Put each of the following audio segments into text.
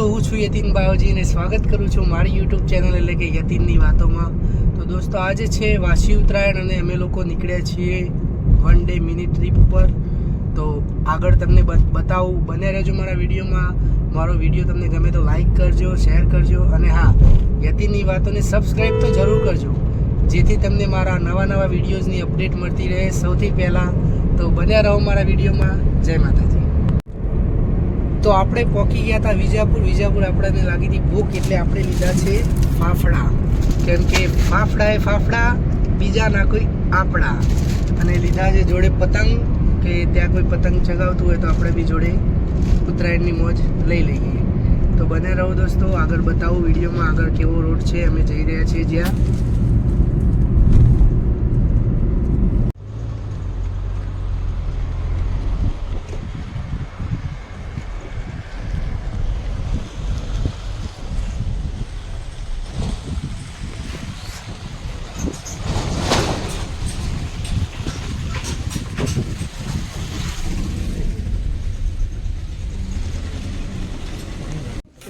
દોસ્તો હું છું યતીન બાવજીને સ્વાગત કરું છું મારી યુટ્યુબ ચેનલ એટલે કે યતીનની વાતોમાં. તો દોસ્તો આજે છે વાસી ઉત્તરાયણ અને અમે લોકો નીકળ્યા છીએ 1 ડે મિની ટ્રીપ ઉપર. તો આગળ તમને બતાવું, બને રહેજો મારા વિડીયોમાં. મારો વિડીયો તમને ગમે તો લાઈક કરજો, શેર કરજો અને હા, યતીનની વાતોને સબસ્ક્રાઈબ તો જરૂર કરજો, જેથી તમને મારા નવા વિડીયોઝની અપડેટ મળતી રહે સૌથી પહેલાં. તો બન્યા રહો મારા વિડીયોમાં. જય માતાજી. તો આપણે પહોંચી ગયા હતા વિજાપુર. આપણને લાગી હતી ભૂખ એટલે આપણે લીધા છે ફાફડા, કેમ કે ફાફડા એ ફાફડા, બીજા ના કોઈ આપણા. અને લીધા છે જોડે પતંગ, કે ત્યાં કોઈ પતંગ ચગાવતું હોય તો આપણે બી જોડે ઉત્તરાયણની મોજ લઈ લઈએ. તો બને રહો દોસ્તો, આગળ બતાવું વિડીયોમાં આગળ કેવો રોડ છે. અમે જઈ રહ્યા છીએ જ્યાં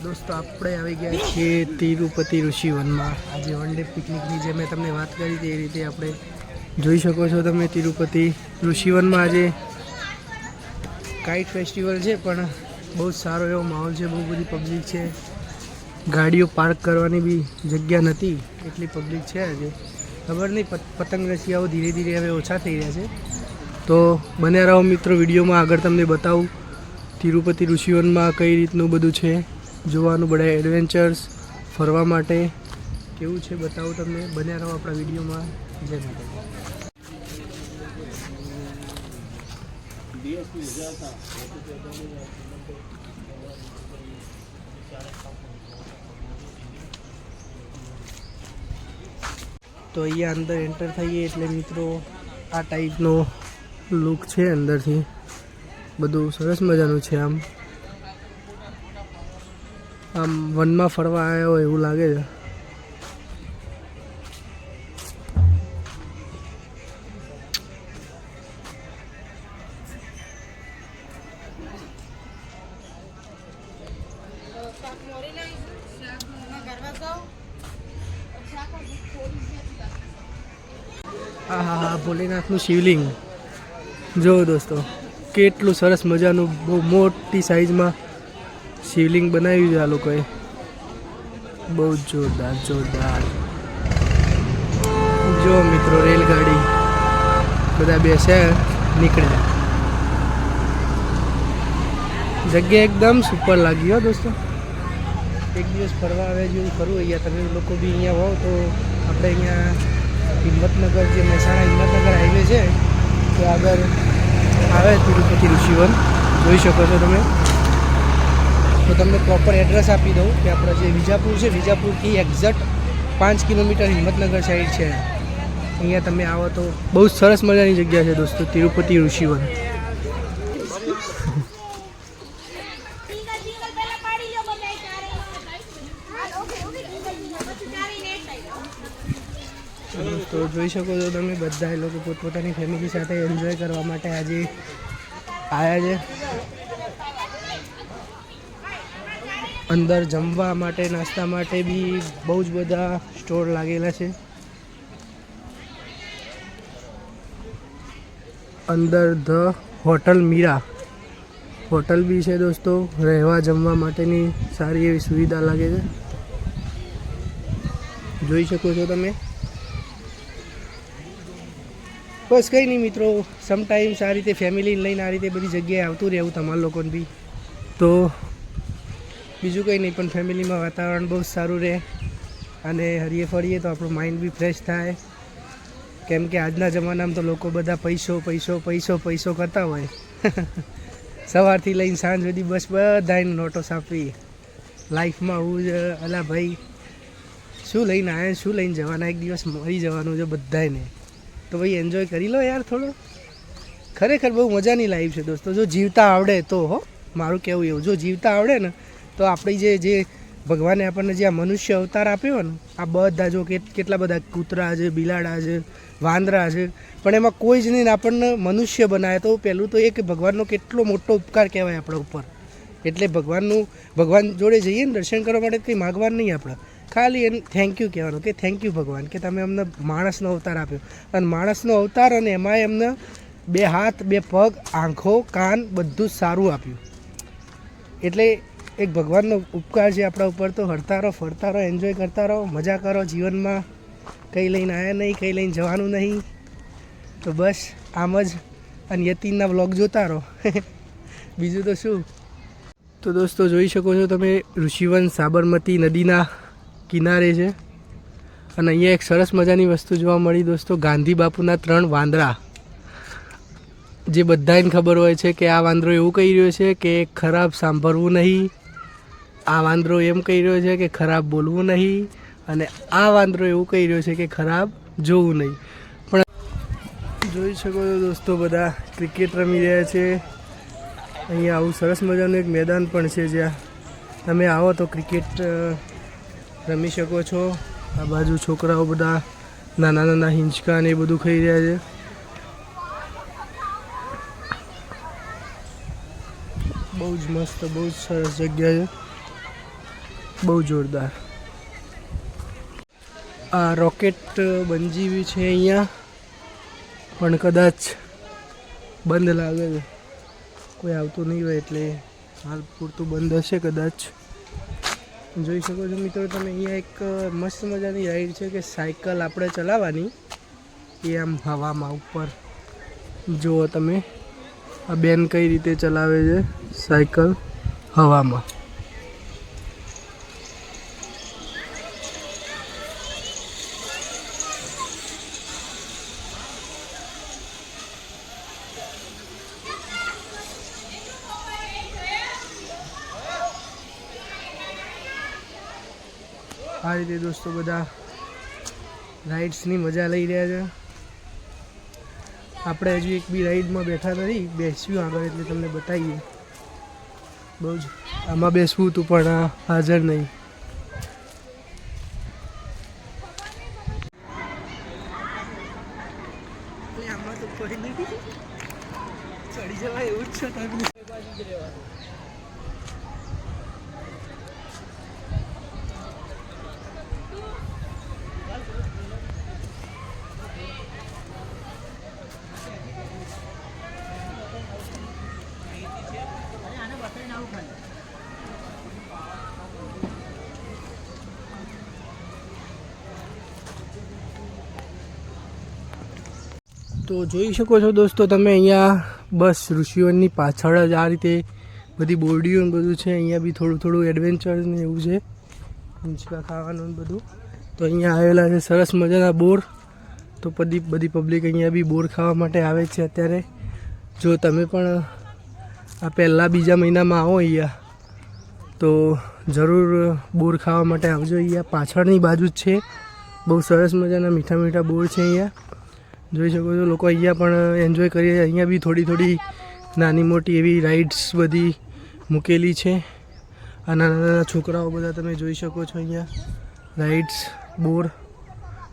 દોસ્તો આપણે આવી ગયા છીએ તિરુપતિ ઋષિવનમાં. આજે 1 ડે પિકનિકની જે મેં તમને વાત કરી હતી એ રીતે આપણે જોઈ શકો છો તમે તિરુપતિ ઋષિવનમાં આજે કાઇટ ફેસ્ટિવલ છે, પણ બહુ જ સારો એવો માહોલ છે. બહુ બધી પબ્લિક છે, ગાડીઓ પાર્ક કરવાની બી જગ્યા નથી, એટલી પબ્લિક છે આજે. ખબર નહીં, પતંગ રસિયાઓ ધીરે ધીરે હવે ઓછા થઈ રહ્યા છે. તો બન્યા રહો મિત્રો વિડીયોમાં, આગળ તમને બતાવું તિરુપતિ ઋષિવનમાં કઈ રીતનું બધું છે જોવાનું, બધા એડવેન્ચર્સ ફરવા માટે કેવું છે બતાવું તમને. બન્યા રહો આપણા વિડીયોમાં. જય માતાજી. તો અહીંયા અંદર એન્ટર થઈએ એટલે મિત્રો આ ટાઈપનો લુક છે. અંદરથી બધું સરસ મજાનું છે. આમ વનમાં ફરવા આવ્યા હોય એવું લાગે છે. હા, ભોલેનાથનું શિવલિંગ જો દોસ્તો, કેટલું સરસ મજાનું, બહુ મોટી સાઈઝમાં શિવલિંગ બનાવ્યું છે આ લોકોએ. બહુ જોરદાર. જો મિત્રો રેલગાડી, બધા બેસ્યા, નીકળ્યા. જગ્યા એકદમ સુપર લાગી હો દોસ્તો. એક દિવસ ફરવા આવે જેવું ખરું અહીંયા. તમે લોકો બી અહીંયા હોવ તો આપણે અહીંયા હિંમતનગર, જે મહેસાણા હિંમતનગર હાઈવે છે તો આગળ આવે તિરુપતિ ઋષિવન, જોઈ શકો છો તમે. તો તમને પ્રોપર એડ્રેસ આપી દઉં કે આપણે જે વિજાપુર છે, વિજાપુરથી એક્ઝેક્ટ 5 કિલોમીટર હિંમતનગર સાઈડ છે. અહીંયા તમે આવો તો બહુ સરસ મજાની જગ્યા છે દોસ્તો, તિરુપતિ ઋષિવન. તો જોઈ શકો છો તમે, બધા લોકો પોતપોતાની ફેમિલી સાથે એન્જોય કરવા માટે આજે આવ્યા છે. અંદર જમવા માટે, નાસ્તા માટે બી બહુ જ બધા સ્ટોર લાગેલા છે. અંદર ધ હોટલ મીરા હોટલ બી છે દોસ્તો. રહેવા જમવા માટેની સારી એવી સુવિધા લાગે છે, જોઈ શકો છો તમે. બસ કંઈ નહીં મિત્રો, સમટાઈમ્સ આ રીતે ફેમિલીને લઈને આ રીતે બધી જગ્યાએ આવતું રહેવું તમારા લોકોને બી. તો બીજું કંઈ નહીં, પણ ફેમિલીમાં વાતાવરણ બહુ સારું રહે અને હરીએ ફરીએ તો આપણું માઇન્ડ બી ફ્રેશ થાય. કેમ કે આજના જમાનામાં તો લોકો બધા પૈસો કરતા હોય. સવારથી લઈને સાંજ સુધી બસ બધાને નોટો સાપવી. લાઈફમાં હું જ અલા ભાઈ શું લઈને આવ્યા, શું લઈને જવાના, એક દિવસ મરી જવાનું છે બધાને. તો ભાઈ એન્જોય કરી લો યાર થોડો. ખરેખર બહુ મજાની લાઈફ છે દોસ્તો, જો જીવતા આવડે તો. મારું કહેવું એવું, જો જીવતા આવડે ને તો આપણી જે ભગવાને આપણને જે આ મનુષ્ય અવતાર આપ્યો ને, આ બધા જો કેટલા બધા કૂતરા છે, બિલાડા છે, વાંદરા છે, પણ એમાં કોઈ જ નહીં આપણને મનુષ્ય બનાવે. તો પહેલું તો એ કે ભગવાનનો કેટલો મોટો ઉપકાર કહેવાય આપણા ઉપર, એટલે ભગવાન જોડે જઈએ ને દર્શન કરવા માટે કંઈ માગવાનું નહીં આપણે, ખાલી એને થેન્ક યુ કહેવાનું કે થેન્ક યુ ભગવાન કે તમે અમને માણસનો અવતાર આપ્યો, અને માણસનો અવતાર અને એમાંય અમને 2 હાથ 2 પગ આંખો કાન બધું જ સારું આપ્યું. એટલે એક ભગવાનનો ઉપકાર છે આપણા ઉપર. તો હરતા રહો ફરતા રહો, એન્જોય કરતા રહો, મજા કરો જીવનમાં. કંઈ લઈને આવ્યા નહીં, કંઈ લઈને જવાનું નહીં. તો બસ આમ જ અને યતીનના વ્લોગ જોતા રહો. બીજું તો શું. તો દોસ્તો જોઈ શકો છો તમે, ઋષિવન સાબરમતી નદીના કિનારે છે. અને અહીંયા એક સરસ મજાની વસ્તુ જોવા મળી દોસ્તો, ગાંધી બાપુના 3 વાંદરા. જે બધાને ખબર હોય છે કે આ વાંદરો એવું કહી રહ્યો છે કે ખરાબ સાંભળવું નહીં, આ વાંદરો એમ કહી રહ્યો છે કે ખરાબ બોલવું નહીં, અને આ વાંદરો એવું કહી રહ્યો છે કે ખરાબ જોવું નહીં. પણ જોઈ શકો છો દોસ્તો, બધા ક્રિકેટ રમી રહ્યા છે. અહીંયા આવું સરસ મજાનું એક મેદાન પણ છે જ્યાં તમે આવો તો ક્રિકેટ રમી શકો છો. આ બાજુ છોકરાઓ બધા નાના નાના હિંચકા ને એ બધું ખાઈ રહ્યા છે. બહુ જ મસ્ત, બહુ જ સરસ જગ્યા છે, બહુ જોરદાર. આ રોકેટ બંજી છે અહીંયા, પણ કદાચ બંધ લાગે છે, કોઈ આવતું નહીં હોય એટલે હાલ પૂરતું બંધ હશે કદાચ. જોઈ શકો છો મિત્રો તમે, અહીંયા એક મસ્ત મજાની રાઈડ છે કે સાયકલ આપણે ચલાવવાની, એ આમ હવામાં ઉપર. જુઓ તમે આ બેન કઈ રીતે ચલાવે છે સાયકલ હવામાં. આ રીતે દોસ્તો બધા રાઇડ્સની મજા લઈ રહ્યા છે. આપણે હજુ એક બી રાઈડમાં બેઠા નથી, બેસ્યું આગળ એટલે તમને બતાવીએ. બહુ જ આમાં બેસવું હતું પણ હાજર નહીં. આમાં તો કોઈ નથી, ચડી જવાય એવું જ છે. તો જોઈ શકો છો દોસ્તો તમે, અહીંયા બસ ઋષિવનની પાછળ જ આ રીતે બધી બોરડીઓ ને બધું છે. અહીંયા બી થોડું થોડું એડવેન્ચર ને એવું છે, હિંચકા ખાવાનું ને બધું. તો અહીંયા આવેલા છે સરસ મજાના બોર. તો બધી પબ્લિક અહીંયા બી બોર ખાવા માટે આવે છે અત્યારે. જો તમે પણ આ પહેલાં બીજા મહિનામાં આવો અહીંયા તો જરૂર બોર ખાવા માટે આવજો. અહીંયા પાછળની બાજુ જ છે, બહુ સરસ મજાના મીઠા મીઠા બોર છે અહીંયા. જોઈ શકો છો લોકો અહીંયા પણ એન્જોય કરીએ. અહીંયા બી થોડી થોડી નાની મોટી એવી રાઇડ્સ બધી મૂકેલી છે. આ નાના નાના છોકરાઓ બધા તમે જોઈ શકો છો અહીંયા રાઇડ્સ બોર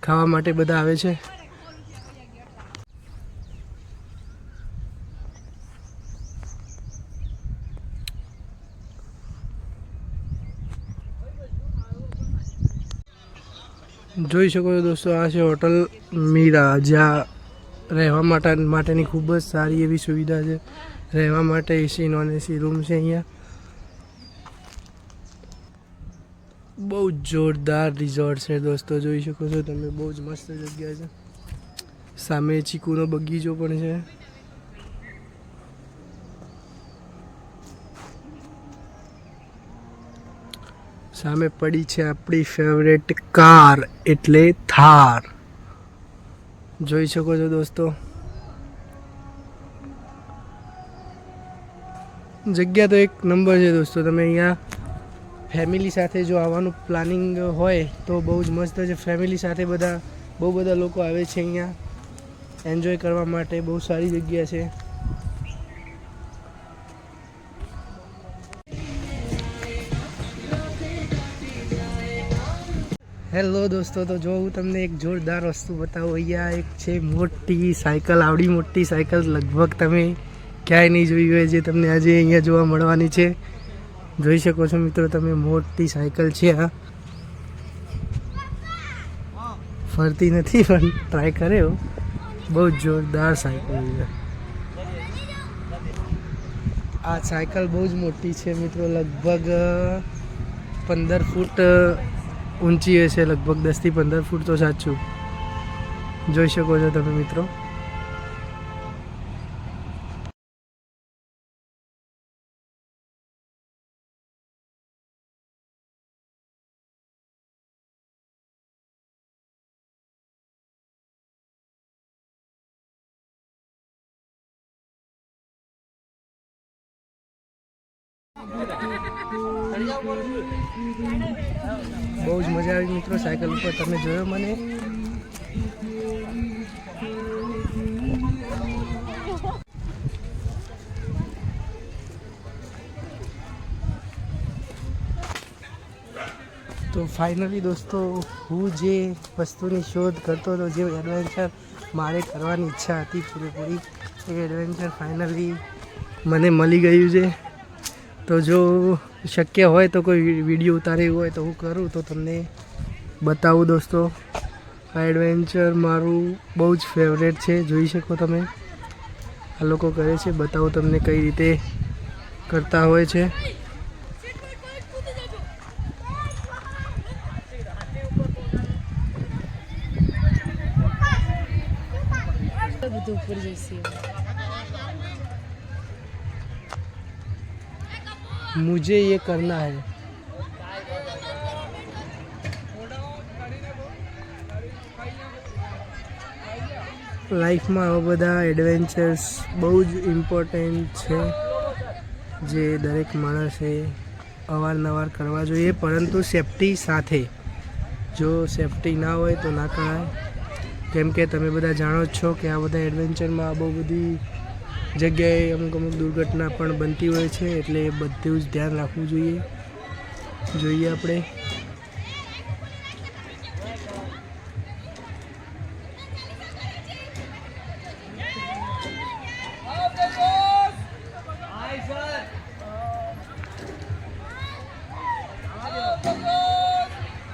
ખાવા માટે બધા આવે છે. જોઈ શકો છો દોસ્તો, આ છે હોટલ મીરા, જ્યાં રહેવા માટેની ખૂબ જ સારી એવી સુવિધા છે. રહેવા માટે એસી નોન એસી રૂમ છે અહીંયા. બહુ જ જોરદાર રિઝોર્ટ છે દોસ્તો, જોઈ શકો છો તમે, બહુ જ મસ્ત જગ્યા છે. સામે ચીકુનો બગીચો પણ છે. સામે પડી છે આપણી ફેવરેટ કાર એટલે થાર. જોઈ શકો છો દોસ્તો, જગ્યા તો એક નંબર છે દોસ્તો. તમે અહીંયા ફેમિલી સાથે જો આવવાનું પ્લાનિંગ હોય તો બહુ જ મસ્ત છે. ફેમિલી સાથે બહુ બધા લોકો આવે છે અહીંયા એન્જોય કરવા માટે. બહુ સારી જગ્યા છે. હેલો દોસ્તો, તો જો હું તમને એક જોરદાર વસ્તુ બતાવું. અહીંયા એક છે મોટી સાયકલ. આવડી મોટી સાયકલ લગભગ તમે ક્યાંય નહીં જોઈ હોય, જે તમને આજે અહીંયા જોવા મળવાની છે. જોઈ શકો છો મિત્રો તમે, મોટી સાયકલ છે આ, ફરતી નથી પણ ટ્રાય કર્યો, બહુ જોરદાર સાયકલ છે આ સાયકલ, બહુ જ મોટી છે મિત્રો, લગભગ 15 ફૂટ ઊંચી હશે, લગભગ 10 થી 15 ફૂટ તો સાચું, જોઈ શકો છો તમે મિત્રો। બહુ જ મજા આવી મિત્રો સાયકલ ઉપર, તમે જોયો મને। તો ફાઇનલી દોસ્તો, હું જે વસ્તુની શોધ કરતો હતો, જે એડવેન્ચર મારે કરવાની ઈચ્છા હતી પૂરેપૂરી, એ એડવેન્ચર ફાઇનલી મને મળી ગયું છે। તો જો શક્ય હોય તો કોઈ વિડીયો ઉતાર્યો હોય તો હું કરું તો તમને બતાવું દોસ્તો। આ એડવેન્ચર મારું બહુ જ ફેવરેટ છે, જોઈ શકો તમે, આ લોકો કરે છે, બતાવું તમને કઈ રીતે કરતા હોય છે। मुझे ये करना है। લાઈફમાં આવા બધા એડવેન્ચર્સ બહુ જ ઇમ્પોર્ટન્ટ છે, જે દરેક માણસે અવારનવાર કરવા જોઈએ, પરંતુ સેફટી સાથે। જો સેફટી ના હોય તો ના કરાય, કેમ કે તમે બધા જાણો જ છો કે આ બધા એડવેન્ચરમાં બહુ બધી જગ્યાએ અમુક દુર્ઘટના પણ બનતી હોય છે, એટલે બધું જ ધ્યાન રાખવું જોઈએ આપણે।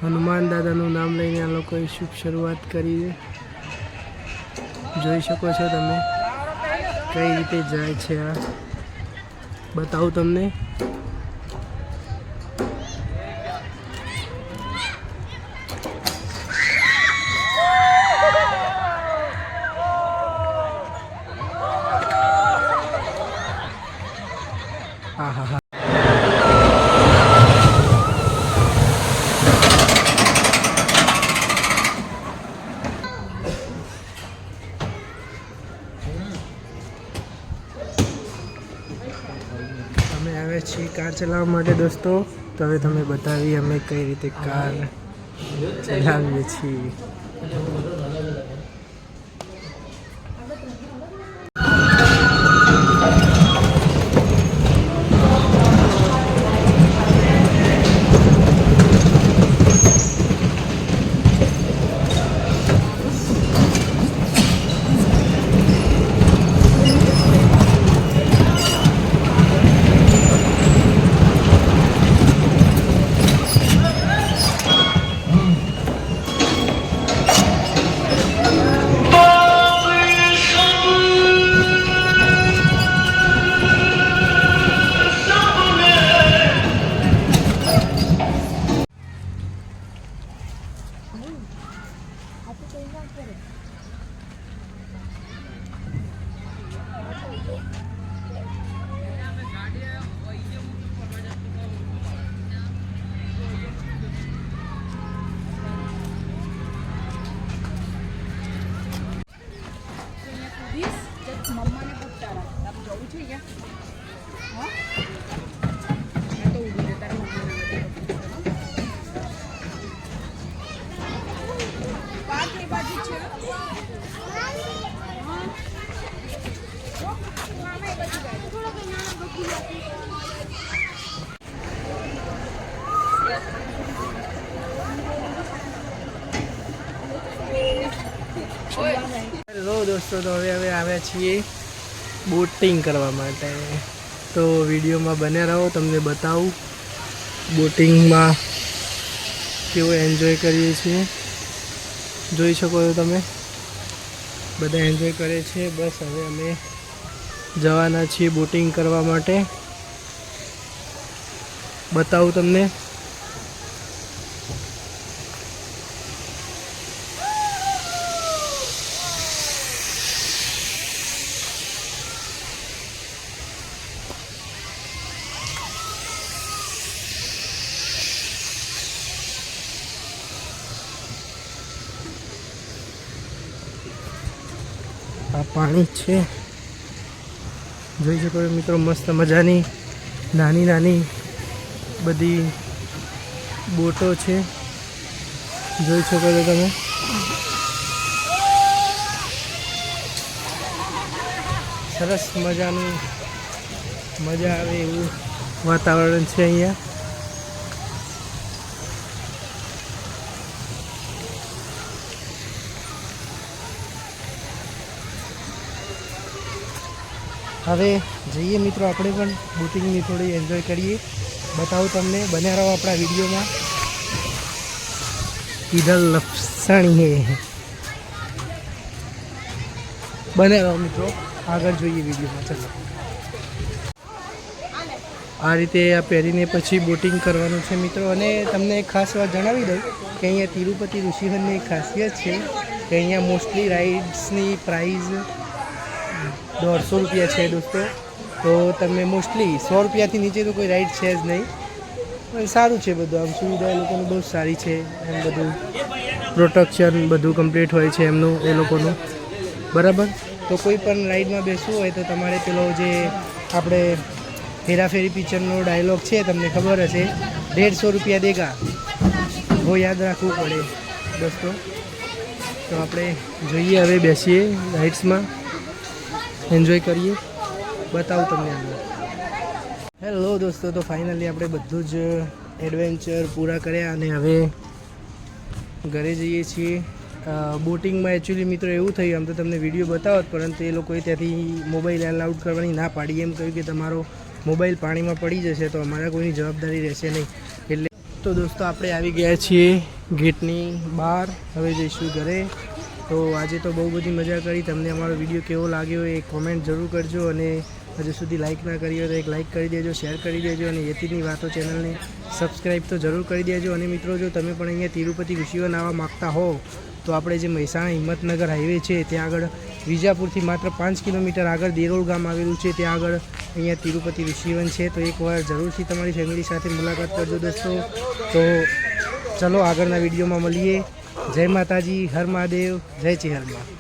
હનુમાન દાદાનું નામ લઈને આ લોકોએ શુભ શરૂઆત કરી છે, જોઈ શકો છો તમે કઈ રીતે જાય છે આ, બતાવું તમને। હા હા હા, અમે આવ્યા છીએ કાર ચલાવવા માટે દોસ્તો, તો હવે તમે બતાવીએ અમે કઈ રીતે કાર ચલાવીએ છીએ। હેલો દોસ્તો, તો હવે આવ્યા છીએ બોટિંગ કરવા માટે, તો વિડીયોમાં બન્યા રહો, તમને બતાવું બોટિંગમાં કેવો એન્જોય કરીએ છીએ જોઈ શકો છો તમે, બધા એન્જોય કરે છે. બસ હવે અમે જવાના છીએ બોટિંગ કરવા માટે. બતાવું તમને. આ પાણી છે જોઈ શકો છો મિત્રો, મસ્ત મજાની નાની નાની બધી બોટો છે જોઈ શકો છો તમે. સરસ મજાનું મજા આવે એવું વાતાવરણ છે અહીંયા. હવે જઈએ મિત્રો આપણે પણ બોટિંગની થોડી એન્જોય કરીએ. બતાવું તમને, બન્યા રહો આપણા વિડીયોમાં. ઇધર લપસણી હે, બને રહો મિત્રો, આગળ જોઈએ વિડીયોમાં. ચાલો, આ રીતે આ પહેરીને પછી બોટિંગ કરવાનું છે મિત્રો. અને તમને એક ખાસ વાત જણાવી દઉં કે અહીંયા તિરુપતિ ઋષિવનની એક ખાસિયત છે કે અહીંયા મોસ્ટલી રાઇડ્સની પ્રાઇઝ 150 રૂપિયા છે દોસ્તો. તો તમે મોસ્ટલી 100 રૂપિયાથી નીચે તો કોઈ રાઇડ છે જ નહીં. પણ સારું છે બધું, આમ સુવિધા એ લોકોની બહુ સારી છે. એમ બધું પ્રોટેક્શન બધું કમ્પ્લીટ હોય છે એમનું, એ લોકોનું, બરાબર. તો કોઈ પણ રાઇડમાં બેસવું હોય તો તમારે પેલો જે આપણે હેરાફેરી પિક્ચરનો ડાયલોગ છે તમને ખબર હશે, 150 રૂપિયા દેગા, वो યાદ રાખવું પડે દોસ્તો. તો આપણે જોઈએ, હવે બેસીએ રાઇડ્સમાં, એન્જોય કરીએ. બતાવું તમને આગળ. હેલો દોસ્તો, તો ફાઇનલી આપણે બધું જ એડવેન્ચર પૂરા કર્યા અને હવે ઘરે જઈએ છીએ. બોટિંગમાં એકચ્યુઅલી મિત્રો એવું થયું, આમ તો તમને વિડીયો બતાવત, પરંતુ એ લોકોએ ત્યાંથી મોબાઈલ એલાઉડ કરવાની ના પાડી. એમ કહ્યું કે તમારો મોબાઈલ પાણીમાં પડી જશે તો અમારા કોઈની જવાબદારી રહેશે નહીં. એટલે તો દોસ્તો આપણે આવી ગયા છીએ ગેટની બહાર, હવે જઈશું ઘરે. તો આજે તો બહુ બધી મજા કરી. તમને અમારો વિડીયો કેવો લાગ્યો એ કોમેન્ટ જરૂર કરજો. અને હજુ સુધી લાઇક ના કરી હોય તો એક લાઇક કરી દેજો, શેર કરી દેજો. અને યતિની વાતો ચેનલને સબસ્ક્રાઈબ તો જરૂર કરી દેજો. અને મિત્રો જો તમે પણ અહીંયા તિરુપતિ ઋષિવન આવવા માગતા હો તો આપણે જે મહેસાણા હિંમતનગર હાઈવે છે ત્યાં આગળ વિજાપુરથી માત્ર 5 કિલોમીટર આગળ દેરોળ ગામ આવેલું છે. ત્યાં આગળ અહીંયા તિરુપતિ ઋષિવન છે. તો એકવાર જરૂરથી તમારી ફેમિલી સાથે મુલાકાત કરજો દોસ્તો. તો ચલો આગળના વિડીયોમાં મળીએ. જય માતાજી, હર મહાદેવ, જય ચિહરમાં.